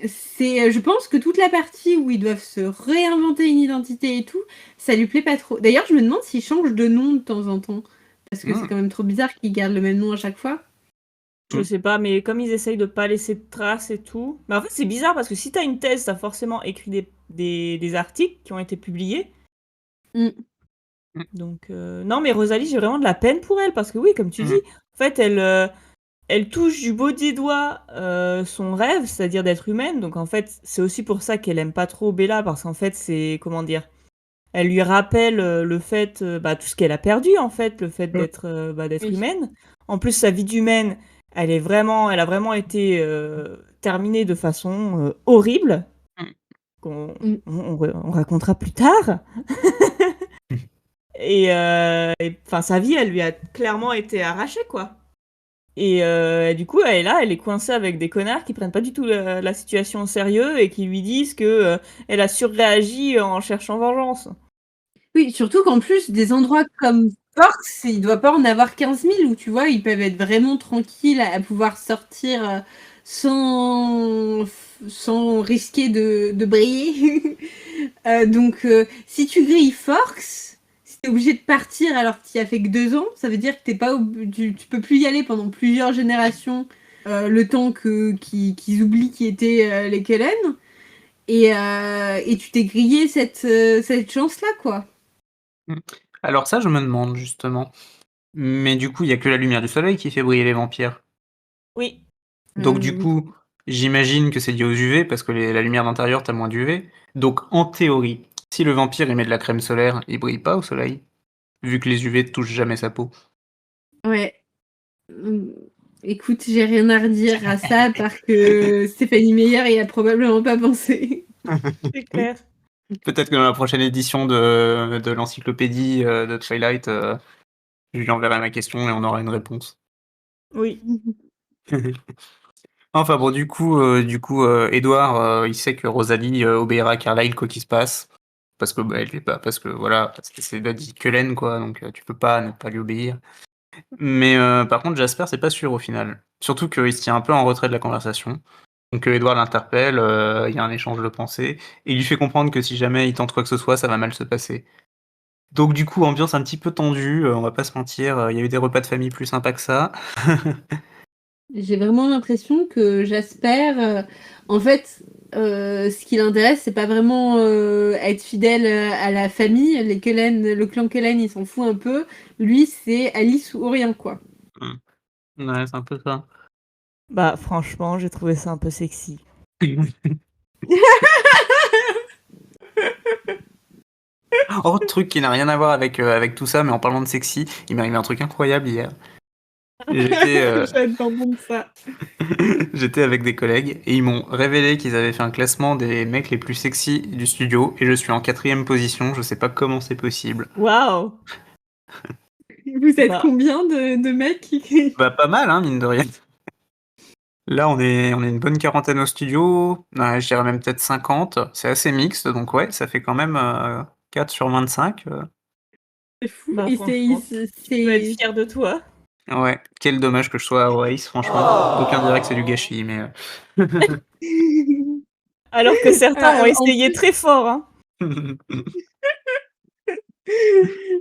c'est, je pense que toute la partie où ils doivent se réinventer une identité et tout, ça lui plaît pas trop. D'ailleurs, je me demande s'ils changent de nom de temps en temps, parce que c'est quand même trop bizarre qu'ils gardent le même nom à chaque fois. Je sais pas, mais comme ils essayent de pas laisser de traces et tout. Mais en fait, c'est bizarre parce que si t'as une thèse, t'as forcément écrit des articles qui ont été publiés. Mm. Donc, non, mais Rosalie, j'ai vraiment de la peine pour elle parce que, oui, comme tu dis, en fait, elle touche du bout des doigts son rêve, c'est-à-dire d'être humaine. Donc, en fait, c'est aussi pour ça qu'elle aime pas trop Bella parce qu'en fait, c'est, comment dire, elle lui rappelle le fait, tout ce qu'elle a perdu, en fait, le fait d'être Oui. humaine. En plus, sa vie d'humaine, elle a vraiment été terminée de façon horrible, qu'on on racontera plus tard. Enfin, sa vie, elle lui a clairement été arrachée, quoi. Et du coup, elle est là, elle est coincée avec des connards qui prennent pas du tout la situation au sérieux et qui lui disent que elle a surréagi en cherchant vengeance. Oui, surtout qu'en plus, des endroits comme Forks, il doit pas en avoir 15 000 où tu vois, ils peuvent être vraiment tranquilles à pouvoir sortir sans, sans risquer de briller. Donc, si tu grilles Forks, si t'es obligé de partir alors que tu as fait que 2 ans, ça veut dire que t'es pas, tu peux plus y aller pendant plusieurs générations, le temps qu'ils oublient qui étaient les Kellen. Et tu t'es grillé cette chance-là, quoi. Alors ça, je me demande justement. Mais du coup, il y a que la lumière du soleil qui fait briller les vampires. Oui. Donc du Oui. coup, j'imagine que c'est lié aux UV parce que la lumière d'intérieur, t'as moins d'UV. Donc en théorie, si le vampire il met de la crème solaire, il brille pas au soleil, vu que les UV touchent jamais sa peau. Ouais. Écoute, j'ai rien à redire à ça, parce que Stéphanie Meyer y a probablement pas pensé. C'est clair. Peut-être que dans la prochaine édition de l'encyclopédie de Twilight, je lui enverrai ma question et on aura une réponse. Oui. Enfin bon, Edouard, il sait que Rosalie obéira à Carlyle quoi qu'il se passe. Parce que elle l'est pas, parce que voilà, parce que c'est Daddy Cullen quoi, donc tu peux pas ne pas lui obéir. Mais par contre, Jasper, c'est pas sûr au final. Surtout qu'il se tient un peu en retrait de la conversation. Donc Edouard l'interpelle, il y a un échange de pensées, et il lui fait comprendre que si jamais il tente quoi que ce soit, ça va mal se passer. Donc du coup, ambiance un petit peu tendue, on va pas se mentir, il y a eu des repas de famille plus sympas que ça. J'ai vraiment l'impression que Jasper, en fait, ce qui l'intéresse, c'est pas vraiment être fidèle à la famille. Les Cullen, le clan Cullen, il s'en fout un peu. Lui, c'est Alice ou rien, quoi. Ouais, c'est un peu ça. Bah, franchement, j'ai trouvé ça un peu sexy. Autre truc qui n'a rien à voir avec tout ça, mais en parlant de sexy, il m'est arrivé un truc incroyable hier. J'adore donc ça. J'étais avec des collègues et ils m'ont révélé qu'ils avaient fait un classement des mecs les plus sexy du studio et je suis en 4e position, je sais pas comment c'est possible. Waouh. Vous êtes Bah, combien de mecs qui... Bah pas mal hein, mine de rien. Là on est une bonne quarantaine au studio, ouais, je dirais même peut-être 50, c'est assez mixte donc ouais, ça fait quand même 4 sur 25. C'est fou. bah Et franchement, tu peux être c'est... fier de toi. Ouais, quel dommage que je sois à Oasis, franchement. Aucun dirait que c'est du gâchis, mais... Alors que certains ont En essayé très fort, hein.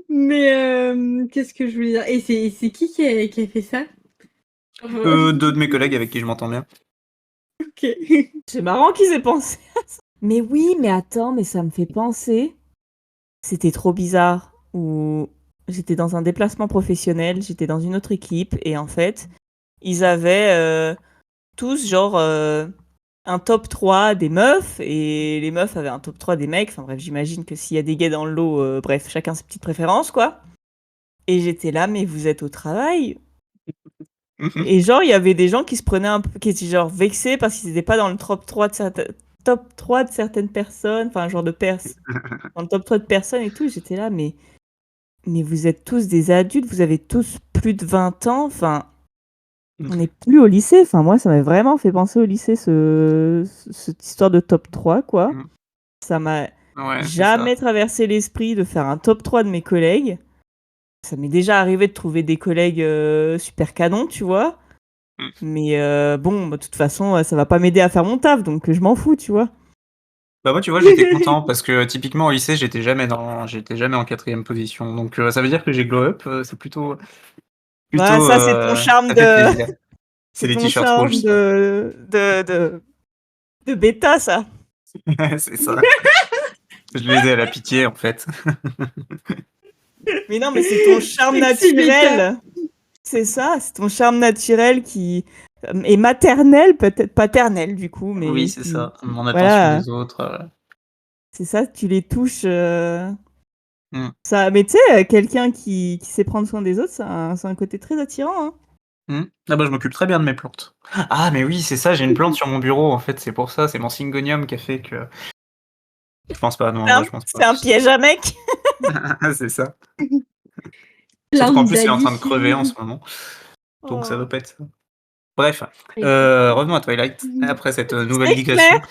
Mais qu'est-ce que je voulais dire? Et c'est qui a fait ça? Deux de mes collègues avec qui je m'entends bien. Ok. C'est marrant qu'ils aient pensé à ça. Mais oui, mais attends, mais ça me fait penser. C'était trop bizarre. Où j'étais dans un déplacement professionnel, j'étais dans une autre équipe, et en fait, ils avaient tous genre un top 3 des meufs, et les meufs avaient un top 3 des mecs. Enfin bref, j'imagine que s'il y a des gays dans le lot, bref, chacun ses petites préférences, quoi. Et j'étais là, mais vous êtes au travail? Et genre, il y avait des gens qui se prenaient un peu, qui étaient genre vexés parce qu'ils n'étaient pas dans le top 3 de certaines personnes, enfin, genre dans le top 3 de personnes et tout. J'étais là, mais vous êtes tous des adultes, vous avez tous plus de 20 ans, enfin, on n'est plus au lycée. Enfin, moi, ça m'a vraiment fait penser au lycée, cette histoire de top 3, quoi. Mm. Ça m'a Ouais, c'est jamais ça. traversé l'esprit de faire un top 3 de mes collègues. Ça m'est déjà arrivé de trouver des collègues super canons, tu vois. Mm. Mais bon, bah, de toute façon, ça va pas m'aider à faire mon taf, donc je m'en fous, tu vois. Bah moi, tu vois, j'étais content parce que typiquement au lycée, j'étais jamais en 4e position. Donc ça veut dire que j'ai glow up. C'est plutôt, Bah, plutôt, ça, c'est ton charme ça fait plaisir. C'est c'est les ton t-shirts rouges, charme ça. de bêta, ça. C'est ça. Je les ai à la pitié, en fait. Mais non, mais c'est ton charme Sexy bêta. naturel. C'est ça, c'est ton charme naturel qui est maternel, peut-être paternel, du coup, mais Oui, c'est qui, ça. Mon attention voilà, des autres. c'est ça, tu les touches. Mm. Ça, mais tu sais, quelqu'un qui sait prendre soin des autres, c'est un côté très attirant, hein. Mm. Ah bah je m'occupe très bien de mes plantes. Ah mais oui, c'est ça, j'ai une plante sur mon bureau, en fait, c'est pour ça, c'est mon syngonium qui a fait que... Je pense pas, non, en vrai, je pense C'est pas. un piège à mec. C'est ça. Surtout qu'en Plante plus, il est en train de d'Alice. crever en ce moment, donc ça Oh. doit pas être ça. Bref, Effectivement. revenons à Twilight, après cette nouvelle C'est digression. clair.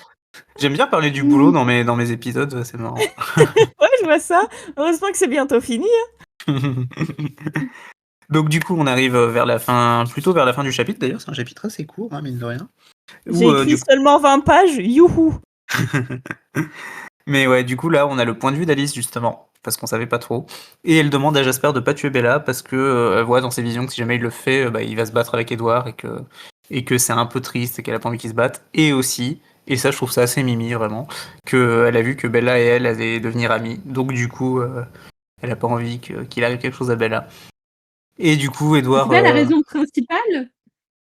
J'aime bien parler du boulot dans mes épisodes, c'est marrant. Ouais, je vois ça. Heureusement que c'est bientôt fini. Donc du coup, on arrive vers la fin, plutôt vers la fin du chapitre, d'ailleurs, c'est un chapitre assez court, hein, mine de rien. J'ai Où, écrit du coup... seulement 20 pages. Youhou. Mais ouais, du coup, là, on a le point de vue d'Alice, justement, parce qu'on savait pas trop. Et elle demande à Jasper de pas tuer Bella, parce que elle voit dans ses visions que si jamais il le fait, bah, il va se battre avec Edward, et que c'est un peu triste, et qu'elle a pas envie qu'il se batte. Et aussi, et ça, je trouve ça assez mimi, vraiment, qu'elle a vu que Bella et elle allaient devenir amies. Donc, du coup, elle a pas envie qu'il arrive quelque chose à Bella. Et du coup, C'est Edward... pas la raison principale.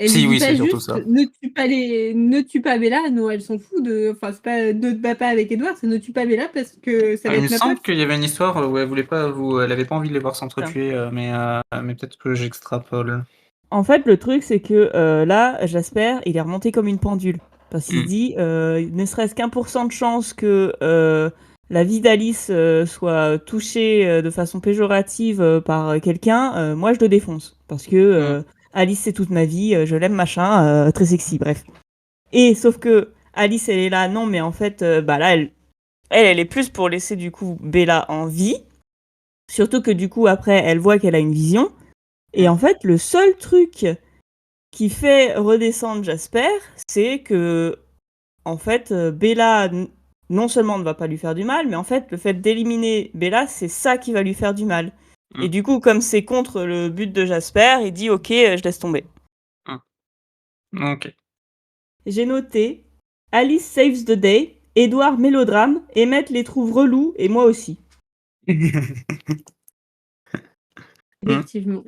Elle lui Si, dit oui, c'est pas surtout juste ça. ne tue pas Bella. Non, elle s'en fout de. Enfin, c'est pas ne te bats pas avec Edward, c'est ne tue pas Bella parce que ça va Il être me ma semble place. qu'il y avait une histoire où elle voulait pas, elle avait pas envie de les voir s'entretuer, mais peut-être que j'extrapole. En fait, le truc, c'est que là, Jasper, il est remonté comme une pendule. Parce qu'il se Hmm. dit, ne serait-ce qu'1% de chance que la vie d'Alice soit touchée de façon péjorative par quelqu'un, moi, je le défonce. Parce que Alice, c'est toute ma vie, je l'aime, machin, très sexy, bref. Et sauf que Alice, elle est là, non, mais en fait, bah là, elle est plus pour laisser, du coup, Bella en vie. Surtout que, du coup, après, elle voit qu'elle a une vision. Et en fait, le seul truc qui fait redescendre Jasper, c'est que, en fait, Bella, non seulement ne va pas lui faire du mal, mais en fait, le fait d'éliminer Bella, c'est ça qui va lui faire du mal. Mm. Et du coup, comme c'est contre le but de Jasper, il dit ok, je laisse tomber. Ok. J'ai noté Alice saves the day, Edward mélodrame, Emmett les trouve relous et moi aussi. Effectivement.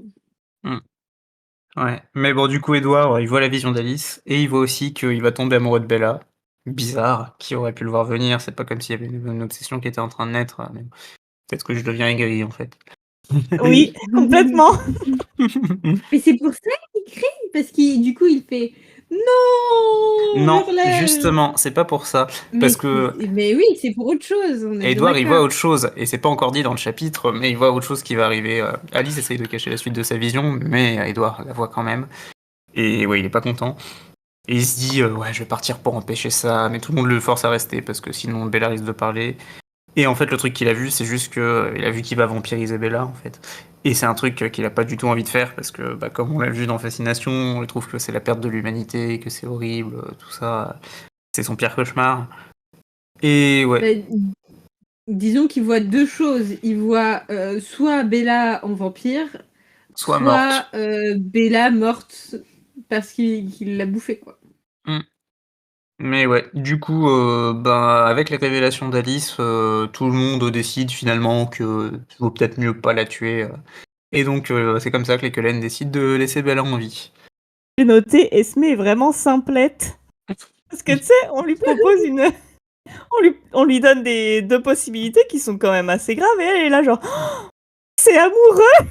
Ouais. Mais bon, du coup, Edward, il voit la vision d'Alice, et il voit aussi qu'il va tomber amoureux de Bella. Bizarre, qui aurait pu le voir venir, c'est pas comme s'il y avait une obsession qui était en train de naître, mais peut-être que je deviens aigri, en fait. Oui, complètement. Mais c'est pour ça qu'il crie, parce qu'il du coup il fait non, Non, hurlage. justement, c'est pas pour ça, parce que Mais oui, c'est pour autre chose. On est bien Edward, il voit d'accord. autre chose, et c'est pas encore dit dans le chapitre, mais il voit autre chose qui va arriver. Alice essaye de cacher la suite de sa vision, mais Edward la voit quand même. Et ouais, il est pas content. Et il se dit, ouais, je vais partir pour empêcher ça, mais tout le monde le force à rester, parce que sinon Bella risque de parler. Et en fait, le truc qu'il a vu, c'est juste que il a vu qu'il va vampiriser Bella, en fait. Et c'est un truc qu'il a pas du tout envie de faire, parce que, bah, comme on l'a vu dans Fascination, on trouve que c'est la perte de l'humanité, que c'est horrible, tout ça. C'est son pire cauchemar. Et ouais. Bah, disons qu'il voit deux choses. Il voit soit Bella en vampire, Soit morte. soit Bella morte parce qu'il l'a bouffée, quoi. Mais ouais, du coup, avec les révélations d'Alice, tout le monde décide finalement que vaut peut-être mieux pas la tuer. Et donc, c'est comme ça que les Cullen décident de laisser Bella en vie. J'ai noté, Esme est vraiment simplette. Parce que tu sais, on lui propose une. On lui donne deux possibilités qui sont quand même assez graves et elle est là genre oh, c'est amoureux.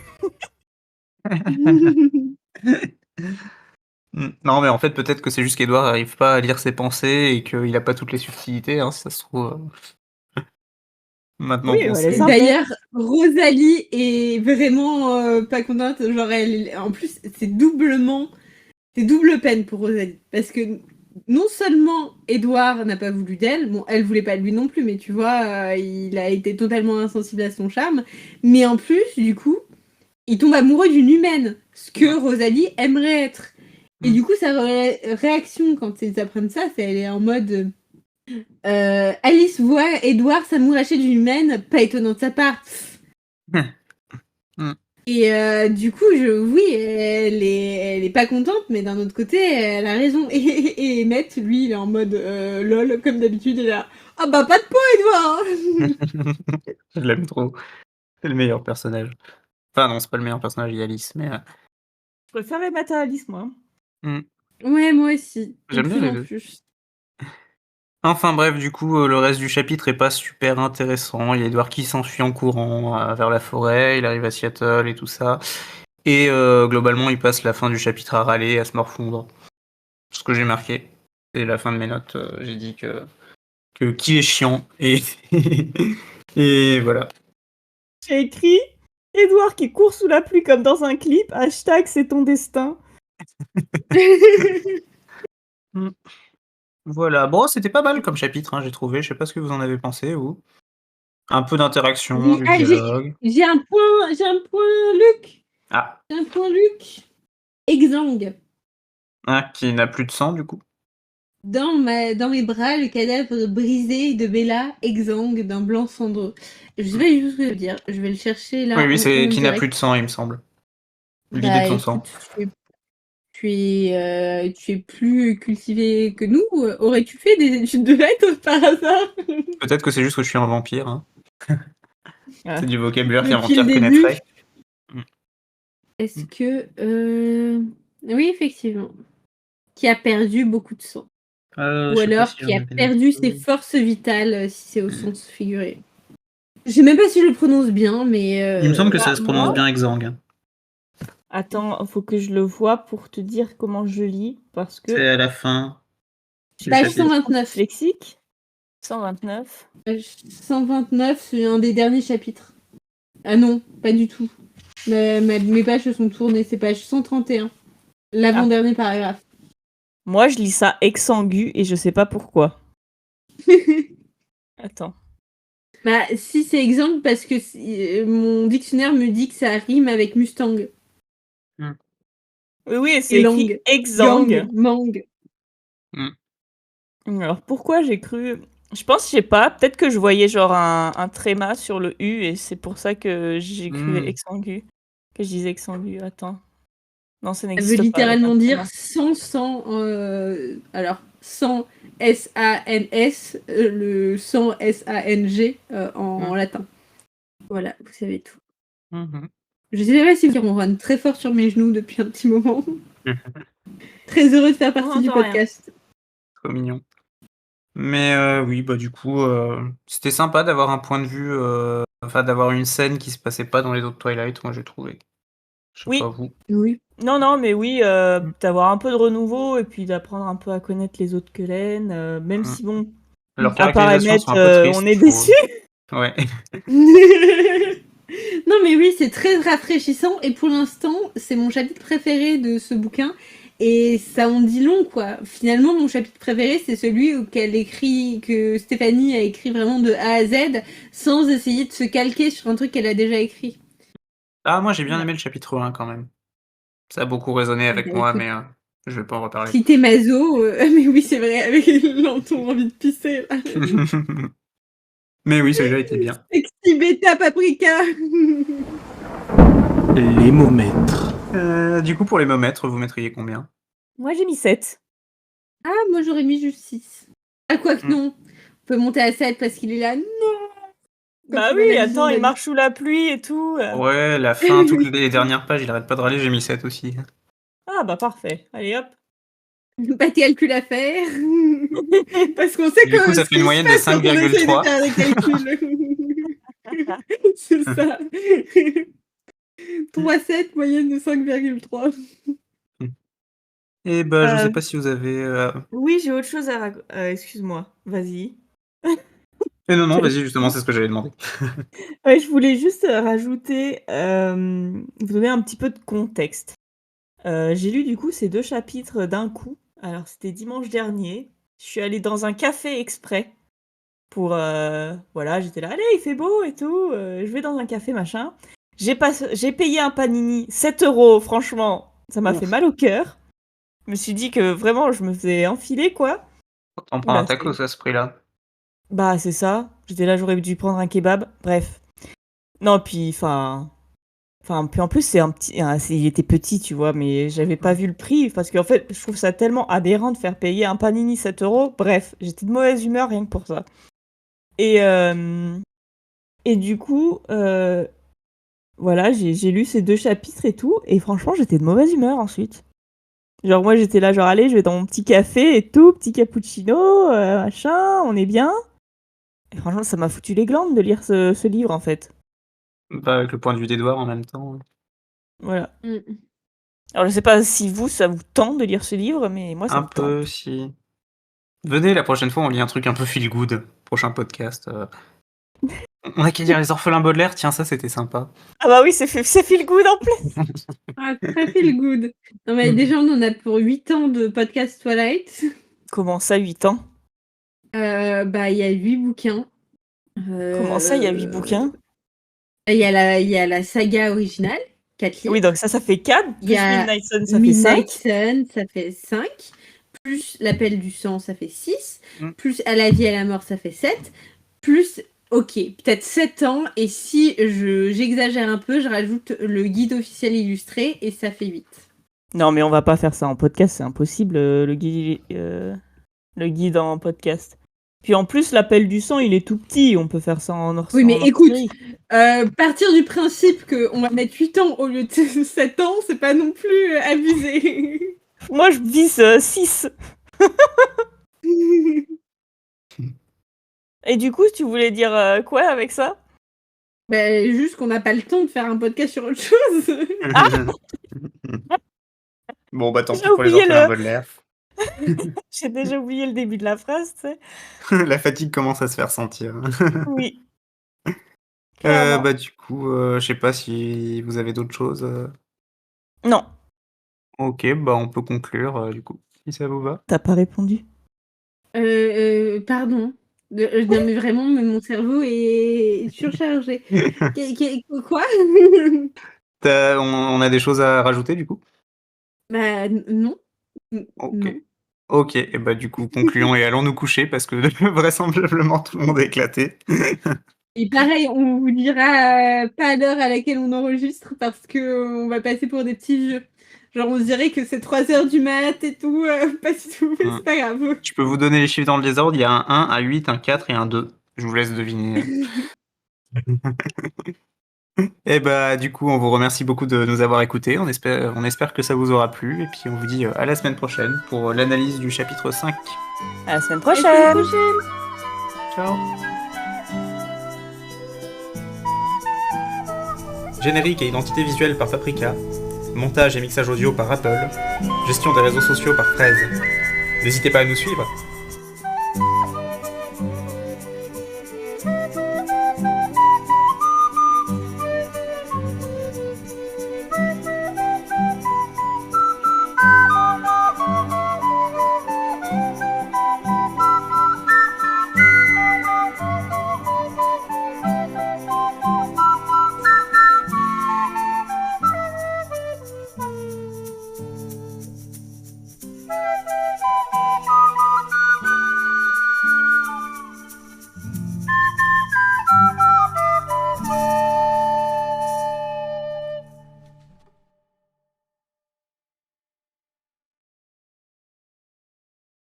Non, mais en fait, peut-être que c'est juste qu'Edouard n'arrive pas à lire ses pensées et qu'il a pas toutes les subtilités, hein, si ça se trouve. Maintenant Oui, qu'on elle est sait. sympa. D'ailleurs, Rosalie est vraiment pas contente. Genre, en plus, c'est double peine pour Rosalie. Parce que non seulement Edouard n'a pas voulu d'elle, bon, elle voulait pas de lui non plus, mais tu vois, il a été totalement insensible à son charme. Mais en plus, du coup, il tombe amoureux d'une humaine, ce que Rosalie aimerait être. Et du coup, sa réaction quand ils apprennent ça, c'est elle est en mode Alice voit Edouard s'amouracher d'une humaine, pas étonnant de sa part. Et du coup, oui, elle est pas contente, mais d'un autre côté, elle a raison. Et Emmett, lui, il est en mode lol, comme d'habitude, il est là. Ah bah pas de peau, Edouard. Je l'aime trop. C'est le meilleur personnage. Enfin non, c'est pas le meilleur personnage d'Alice, mais... Je préfère les mettre à Alice, moi. Ouais, moi aussi. J'aime De bien plus les en deux. plus. Enfin bref, du coup, le reste du chapitre est pas super intéressant. Il y a Edward qui s'enfuit en courant vers la forêt, il arrive à Seattle et tout ça. Et globalement, il passe la fin du chapitre à râler, à se morfondre. Ce que j'ai marqué. C'est la fin de mes notes. J'ai dit que qui est chiant. Et, et voilà. J'ai écrit Edouard qui court sous la pluie comme dans un clip, hashtag c'est ton destin. Voilà. Bon, c'était pas mal comme chapitre, hein, j'ai trouvé. Je sais pas ce que vous en avez pensé, vous. Un peu d'interaction, du dialogue. J'ai un point, Luc. Ah. J'ai un point, Luc. Exang. Ah, qui n'a plus de sang, du coup. Dans mes bras, le cadavre brisé de Bella, exsangue d'un blanc cendreux. Je sais pas du tout ce que ça veut dire. Je vais le chercher là. Oui, c'est en qui n'a direct. plus de sang, il me semble. L'idée Bah, de son écoute, sang. tu es plus cultivé que nous. Aurais-tu fait des études de lettres par hasard? Peut-être que c'est juste que je suis un vampire. Hein. Ah. C'est du vocabulaire qu'un Depuis vampire le début. connaîtrait. Est-ce que... Oui, effectivement. Qui a perdu beaucoup de sang. Ou alors qui a perdu ses forces vitales, si c'est au sens figuré. Je sais même pas si je le prononce bien, mais... Il me semble que bah, ça se prononce moi- bien Exang. Attends, faut que je le voie pour te dire comment je lis, parce que... C'est à la fin. du Page chapitre. 129. Lexique 129. Page 129, c'est un des derniers chapitres. Ah non, pas du tout. Mes pages se sont tournées, c'est page 131. L'avant-dernier paragraphe. Moi, je lis ça exsangue et je sais pas pourquoi. Attends. Bah, si c'est exemple, parce que mon dictionnaire me dit que ça rime avec Mustang. Oui, c'est Et écrit langue. exsangue. Gang, mang. Alors pourquoi j'ai cru... Je pense, je sais pas, peut-être que je voyais genre un tréma sur le U et c'est pour ça que j'écrivais exsangue. Que je disais exsangue, attends. Non, ça Ça n'existe veut pas. littéralement avec un dire tréma. alors, sans S-A-N-S, le sans S-A-N-G en latin. Voilà, vous savez tout. Je sais pas si on run très fort sur mes genoux depuis un petit moment. Très heureux de faire partie du entend rien. podcast. Trop mignon. Mais oui, bah du coup, c'était sympa d'avoir un point de vue, enfin d'avoir une scène qui se passait pas dans les autres Twilight, moi j'ai trouvé. Je sais Oui. pas vous. Oui. Non, mais oui, d'avoir un peu de renouveau et puis d'apprendre un peu à connaître les autres Cullen, même si bon, Leurs à part caractérisations Emmett, sont un peu tristes. on est faut- déçus. Ouais. Non mais oui, c'est très rafraîchissant et pour l'instant, c'est mon chapitre préféré de ce bouquin et ça en dit long quoi. Finalement, mon chapitre préféré, c'est celui que Stéphanie a écrit vraiment de A à Z sans essayer de se calquer sur un truc qu'elle a déjà écrit. Ah, moi j'ai bien aimé le chapitre 1 quand même. Ça a beaucoup résonné avec Bah, moi, écoute. mais je vais pas en reparler. Si t'es maso, mais oui, c'est vrai, avec l'entour envie de pisser. Mais oui, celui-là était bien. Sexy bêta paprika. Les mots maîtres. Du coup, pour les momètres, vous mettriez combien? Moi, j'ai mis 7. Ah, moi j'aurais mis juste 6. Ah, quoi que non. On peut monter à 7 parce qu'il est là. Non. Bah Quand oui, il va attends, il la marche sous la pluie et tout. Ouais, la fin, toutes les dernières pages, il arrête pas de râler, j'ai mis 7 aussi. Ah bah parfait. Allez hop. Pas de calcul à faire. Parce qu'on sait Du que coup, ça ce fait une qui moyenne se de passe quand on essaie 5,3. de faire des calculs. C'est ça. 3,7, moyenne de 5,3. Et bah, je sais Euh, pas si vous avez. Oui, j'ai autre chose à raconter. Excuse-moi, vas-y. Et non, vas-y, justement, c'est ce que j'allais demander. Ouais, je voulais juste rajouter, vous donner un petit peu de contexte. J'ai lu du coup ces 2 chapitres d'un coup. Alors c'était dimanche dernier. Je suis allée dans un café exprès pour, voilà, j'étais là: «Allez, il fait beau et tout, je vais dans un café machin». J'ai payé un panini 7 €, franchement, ça m'a fait mal au cœur. Je me suis dit que vraiment je me faisais enfiler quoi. On prend un Oula, c'est tacos à ce prix-là. bah, c'est ça. J'étais là, j'aurais dû prendre un kebab. Bref. Non, puis puis en plus c'est il était petit, tu vois, mais j'avais pas vu le prix parce qu'en fait, je trouve ça tellement aberrant de faire payer un panini 7 €. Bref, j'étais de mauvaise humeur rien que pour ça. Et du coup, voilà, j'ai lu ces 2 chapitres et tout et franchement, j'étais de mauvaise humeur ensuite. Genre moi, j'étais là genre: «Allez, je vais dans mon petit café et tout, petit cappuccino, machin, on est bien». Et franchement, ça m'a foutu les glandes de lire ce livre en fait. Bah, avec le point de vue d'Edouard en même temps. Voilà. Mm. Alors je sais pas si vous, ça vous tente de lire ce livre, mais moi ça Un me peu, tente. si. Venez, la prochaine fois, on lit un truc un peu feel good. Prochain podcast. On a qu'à lire Les Orphelins Baudelaire, tiens, ça c'était sympa. Ah bah oui, c'est feel good en plus. Ah, très feel good. Non, mais déjà, on en a pour 8 ans de podcast Twilight. Comment ça, 8 ans? Bah, il y a 8 bouquins. Comment ça, il y a 8 bouquins? Il y a la saga originale, 4 livres. Oui, donc ça fait 4, Il plus y a Midnight Sun, ça fait 5. Midnight Sun, ça fait 5. Plus L'appel du sang, ça fait 6. Mm. Plus À la vie et à la mort, ça fait 7. Plus, ok, peut-être 7 ans. Et si j'exagère un peu, je rajoute le guide officiel illustré et ça fait 8. Non, mais on va pas faire ça en podcast, c'est impossible, le guide en podcast. Puis en plus, l'appel du sang, il est tout petit, on peut faire ça en hors Oui, mais en écoute, hors-série. partir du principe qu'on va mettre 8 ans au lieu de 7 ans, c'est pas non plus abusé. Moi, je vise 6. Et du coup, tu voulais dire quoi avec ça? Bah, juste qu'on n'a pas le temps de faire un podcast sur autre chose. Bon, bah tant pis J'ai pour les oublié Orphelins le- Baudelaire. J'ai déjà oublié le début de la phrase, tu sais. La fatigue commence à se faire sentir. Oui. Clairement. Bah du coup, je sais pas si vous avez d'autres choses. Non, Ok, bah on peut conclure du coup, si ça vous va. t'as pas répondu. Pardon. Non, mais vraiment, mon cerveau est surchargé. Quoi? On a des choses à rajouter du coup. Bah, non. Ok. Non. Ok, et bah du coup, concluons et allons nous coucher parce que vraisemblablement tout le monde est éclaté. Et pareil, on vous dira pas l'heure à laquelle on enregistre parce que on va passer pour des petits vieux. Genre, on se dirait que c'est 3h du mat et tout, pas du tout, mais c'est pas grave. Je peux vous donner les chiffres dans le désordre, il y a un 1, un 8, un 4 et un 2. Je vous laisse deviner. Et bah du coup, on vous remercie beaucoup de nous avoir écoutés. On espère que ça vous aura plu. Et puis on vous dit à la semaine prochaine pour l'analyse du chapitre 5. À la semaine À la prochaine. semaine prochaine. Ciao. Générique et identité visuelle par Paprika. Montage et mixage audio par Apple. Gestion des réseaux sociaux par Fraise. N'hésitez pas à nous suivre.